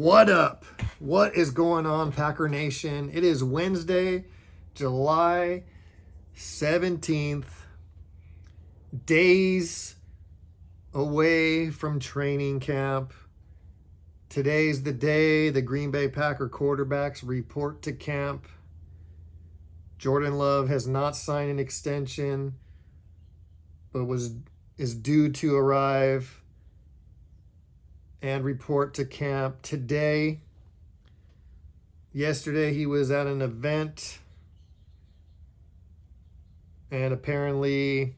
What up? What is going on, Packer Nation? It is Wednesday, July 17th. Days away from training camp. Today's the day the Green Bay Packer quarterbacks report to camp. Jordan Love has not signed an extension, but is due to arrive and report to camp today. Yesterday he was at an event, and apparently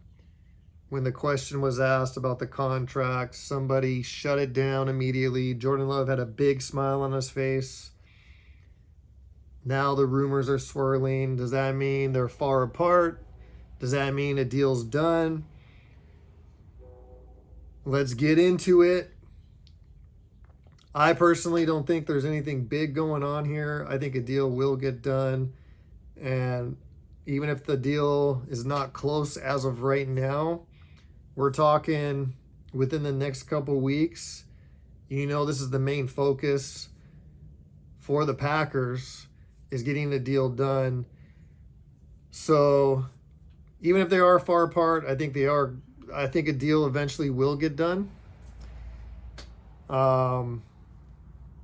when the question was asked about the contract, somebody shut it down immediately. Jordan Love had a big smile on his face. Now the rumors are swirling. Does that mean they're far apart? Does that mean a deal's done? Let's get into it. I personally don't think there's anything big going on here. I think a deal will get done. And even if the deal is not close as of right now, we're talking within the next couple weeks. You know, this is the main focus for the Packers, is getting the deal done. So even if they are far apart, I think a deal eventually will get done.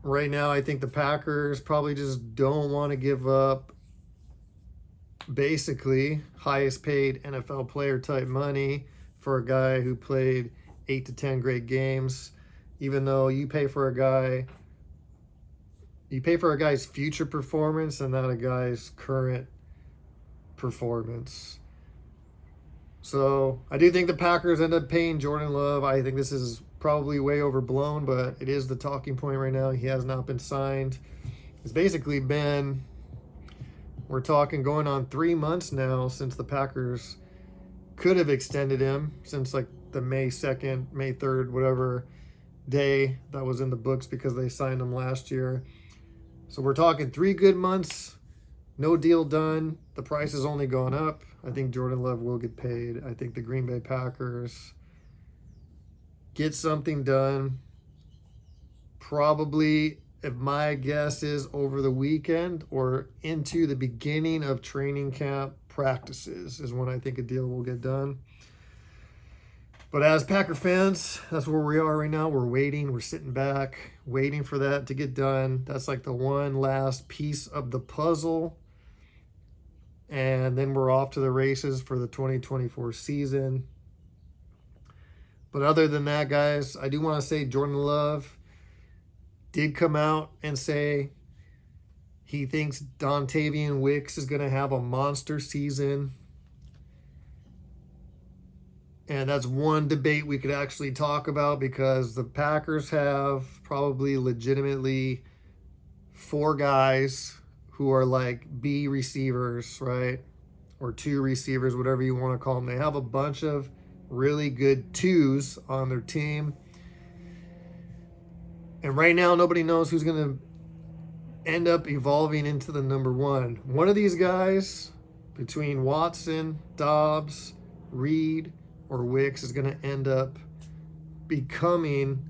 Right now, I think the Packers probably just don't want to give up basically highest paid NFL player type money for a guy who played 8 to 10 great games. Even though you pay for a guy's future performance and not a guy's current performance. So I do think the Packers end up paying Jordan Love. I think this is probably way overblown, but it is the talking point right now. He has not been signed. It's basically been, we're talking going on 3 months now since the Packers could have extended him, since like the May 2nd, May 3rd, whatever day that was in the books because they signed him last year. So we're talking 3 good months, no deal done. The price has only gone up. I think Jordan Love will get paid. I think the Green Bay Packers get something done. Probably, if my guess is, over the weekend or into the beginning of training camp practices is when I think a deal will get done. But as Packer fans, that's where we are right now. We're waiting. We're sitting back, waiting for that to get done. That's like the one last piece of the puzzle. And then we're off to the races for the 2024 season. But other than that, guys, I do want to say Jordan Love did come out and say he thinks Dontayvion Wicks is going to have a monster season. And that's one debate we could actually talk about, because the Packers have probably legitimately 4 guys who are like B receivers, right? Or 2 receivers, whatever you want to call them. They have a bunch of really good 2s on their team. And right now, nobody knows who's going to end up evolving into the number 1. One of these guys, between Watson, Dobbs, Reed, or Wicks, is going to end up becoming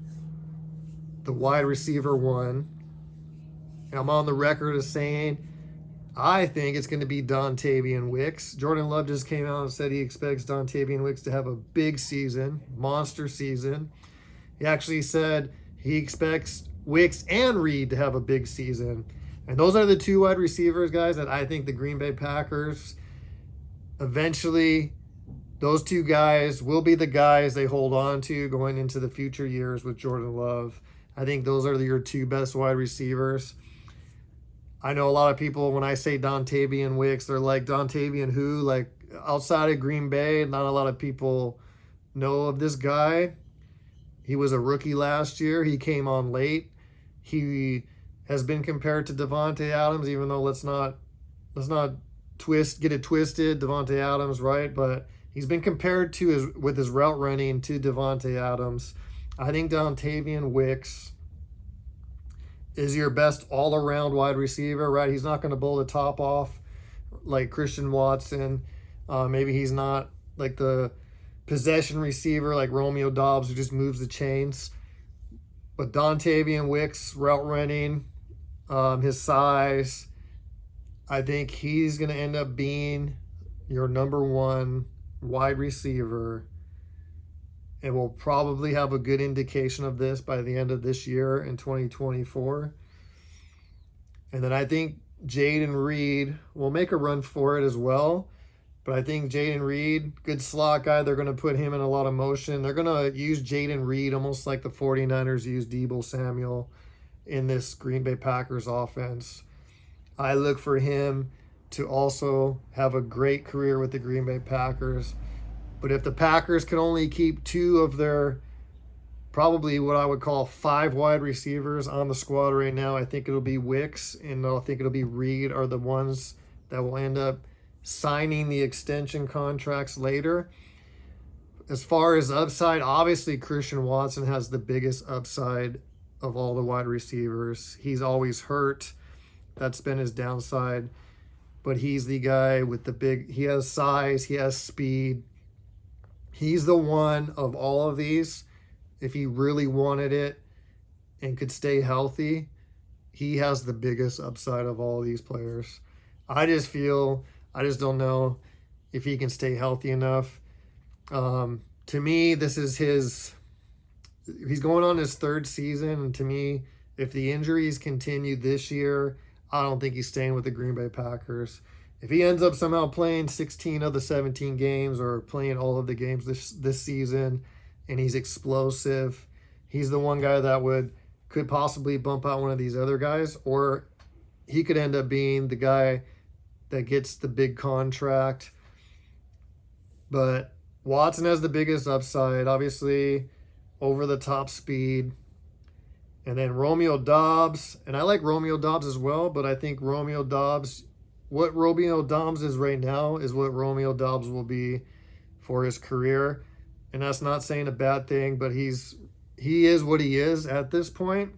the wide receiver 1. I'm on the record as saying I think it's going to be Dontayvion Wicks. Jordan Love just came out and said he expects Dontayvion Wicks to have a big season, monster season. He actually said he expects Wicks and Reed to have a big season. And those are the 2 wide receivers, guys, that I think the Green Bay Packers eventually, those 2 guys will be the guys they hold on to going into the future years with Jordan Love. I think those are your 2 best wide receivers. I know a lot of people, when I say Dontayvion Wicks, they're like, Dontayvion who? Like, outside of Green Bay, not a lot of people know of this guy. He was a rookie last year. He came on late. He has been compared to Davante Adams, even though let's not get it twisted. Davante Adams, right? But he's been compared to with his route running to Davante Adams. I think Dontayvion Wicks is your best all-around wide receiver, right? He's not going to blow the top off like Christian Watson. Maybe he's not like the possession receiver like Romeo Dobbs who just moves the chains. But Dontayvion Wicks, route running, his size, I think he's going to end up being your number one wide receiver. And we'll probably have a good indication of this by the end of this year in 2024. And then I think Jaden Reed will make a run for it as well. But I think Jaden Reed, good slot guy, they're going to put him in a lot of motion. They're going to use Jaden Reed almost like the 49ers used Deebo Samuel in this Green Bay Packers offense. I look for him to also have a great career with the Green Bay Packers. But if the Packers can only keep two of their probably what I would call 5 wide receivers on the squad right now, I think it'll be Wicks and I think it'll be Reed are the ones that will end up signing the extension contracts later. As far as upside, obviously Christian Watson has the biggest upside of all the wide receivers. He's always hurt. That's been his downside. But he's the guy with the big, he has size, he has speed. He's the one of all of these, if he really wanted it and could stay healthy, he has the biggest upside of all these players. I just don't know if he can stay healthy enough. To me, this is he's going on his 3rd season. And to me, if the injuries continue this year, I don't think he's staying with the Green Bay Packers. If he ends up somehow playing 16 of the 17 games or playing all of the games this season and he's explosive, he's the one guy that could possibly bump out one of these other guys, or he could end up being the guy that gets the big contract. But Watson has the biggest upside, obviously over the top speed. And then Romeo Doubs, and I like Romeo Doubs as well, but I think Romeo Doubs, what Romeo Doubs is right now is what Romeo Doubs will be for his career. And that's not saying a bad thing, but he is what he is at this point.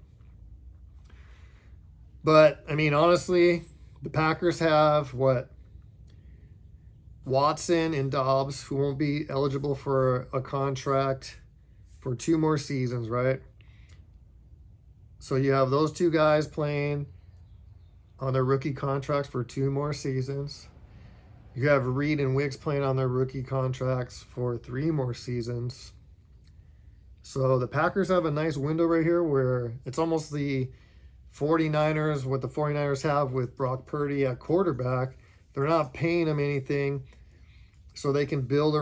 But, I mean, honestly, the Packers have, Watson and Doubs, who won't be eligible for a contract for 2 more seasons, right? So you have those 2 guys playing on their rookie contracts for 2 more seasons. You have Reed and Wicks playing on their rookie contracts for 3 more seasons. So the Packers have a nice window right here where it's almost the 49ers, what the 49ers have with Brock Purdy at quarterback. They're not paying him anything, so they can build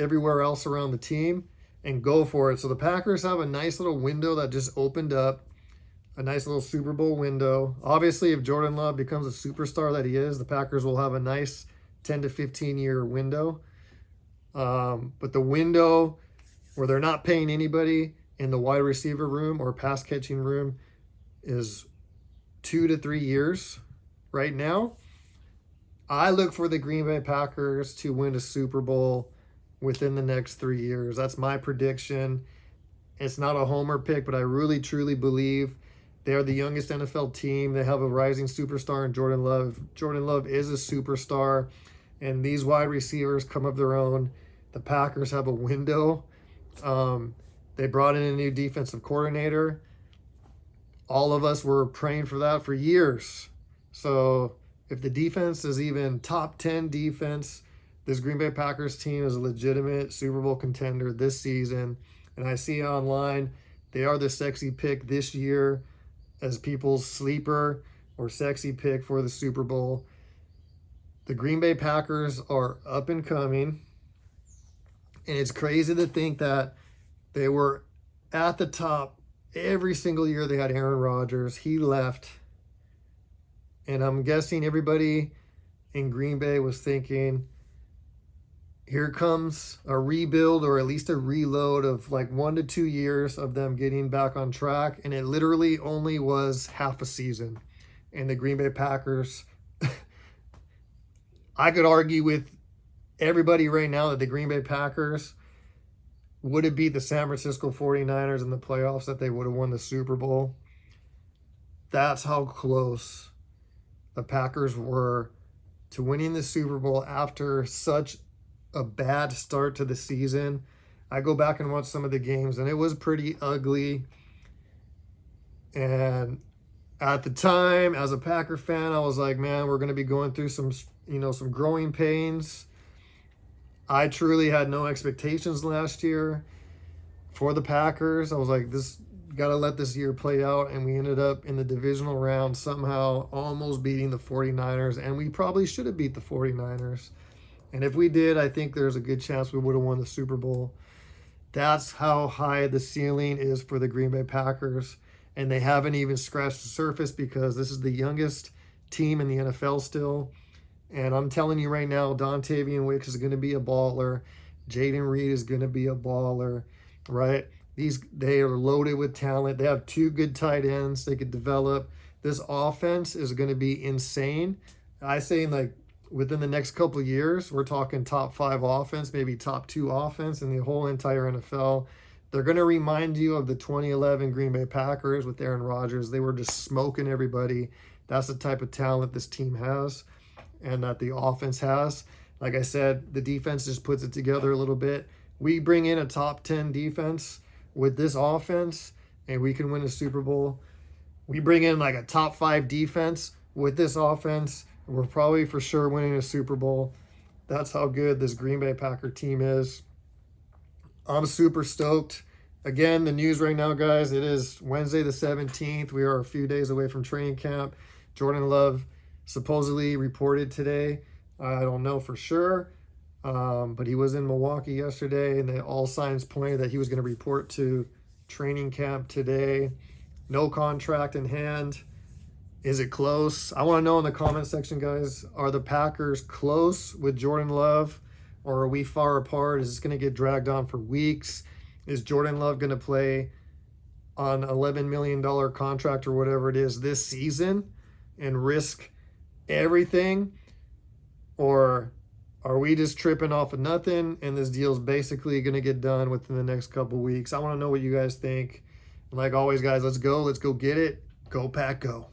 everywhere else around the team and go for it. So the Packers have a nice little window that just opened up, a nice little Super Bowl window. Obviously, if Jordan Love becomes a superstar that he is, the Packers will have a nice 10 to 15 year window. But the window where they're not paying anybody in the wide receiver room or pass catching room is 2 to 3 years right now. I look for the Green Bay Packers to win a Super Bowl within the next 3 years. That's my prediction. It's not a homer pick, but I really, truly believe they are the youngest NFL team. They have a rising superstar in Jordan Love. Jordan Love is a superstar, and these wide receivers come of their own. The Packers have a window. They brought in a new defensive coordinator. All of us were praying for that for years. So if the defense is even top 10 defense, this Green Bay Packers team is a legitimate Super Bowl contender this season. And I see online they are the sexy pick this year as people's sleeper or sexy pick for the Super Bowl. The Green Bay Packers are up and coming. And it's crazy to think that they were at the top every single year they had Aaron Rodgers. He left. And I'm guessing everybody in Green Bay was thinking, here comes a rebuild or at least a reload of like 1 to 2 years of them getting back on track. And it literally only was half a season. And the Green Bay Packers, I could argue with everybody right now that the Green Bay Packers would have beat the San Francisco 49ers in the playoffs, that they would have won the Super Bowl. That's how close the Packers were to winning the Super Bowl after such a bad start to the season. I go back and watch some of the games, and it was pretty ugly. And at the time, as a Packer fan, I was like, man, we're going to be going through some growing pains. I truly had no expectations last year for the Packers. I was like, this got to let this year play out. And we ended up in the divisional round somehow almost beating the 49ers. And we probably should have beat the 49ers. And if we did, I think there's a good chance we would have won the Super Bowl. That's how high the ceiling is for the Green Bay Packers. And they haven't even scratched the surface because this is the youngest team in the NFL still. And I'm telling you right now, Dontayvion Wicks is going to be a baller. Jaden Reed is going to be a baller, right? They are loaded with talent. They have 2 good tight ends they could develop. This offense is going to be insane. I say like within the next couple of years, we're talking top 5 offense, maybe top 2 offense in the whole entire NFL. They're going to remind you of the 2011 Green Bay Packers with Aaron Rodgers. They were just smoking everybody. That's the type of talent this team has and that the offense has. Like I said, the defense just puts it together a little bit. We bring in a top 10 defense with this offense, and we can win a Super Bowl. We bring in like a top 5 defense with this offense, and we're probably for sure winning a Super Bowl. That's how good this Green Bay Packer team is. I'm super stoked. Again, the news right now, guys, it is Wednesday the 17th. We are a few days away from training camp. Jordan Love supposedly reported today. I don't know for sure, but he was in Milwaukee yesterday, and all signs pointed that he was going to report to training camp today. No contract in hand. Is it close? I want to know in the comment section, guys, are the Packers close with Jordan Love? Or are we far apart? Is this going to get dragged on for weeks? Is Jordan Love going to play on $11 million contract or whatever it is this season and risk everything? Or are we just tripping off of nothing and this deal's basically going to get done within the next couple weeks? I want to know what you guys think. And like always, guys, let's go. Let's go get it. Go Pack, go.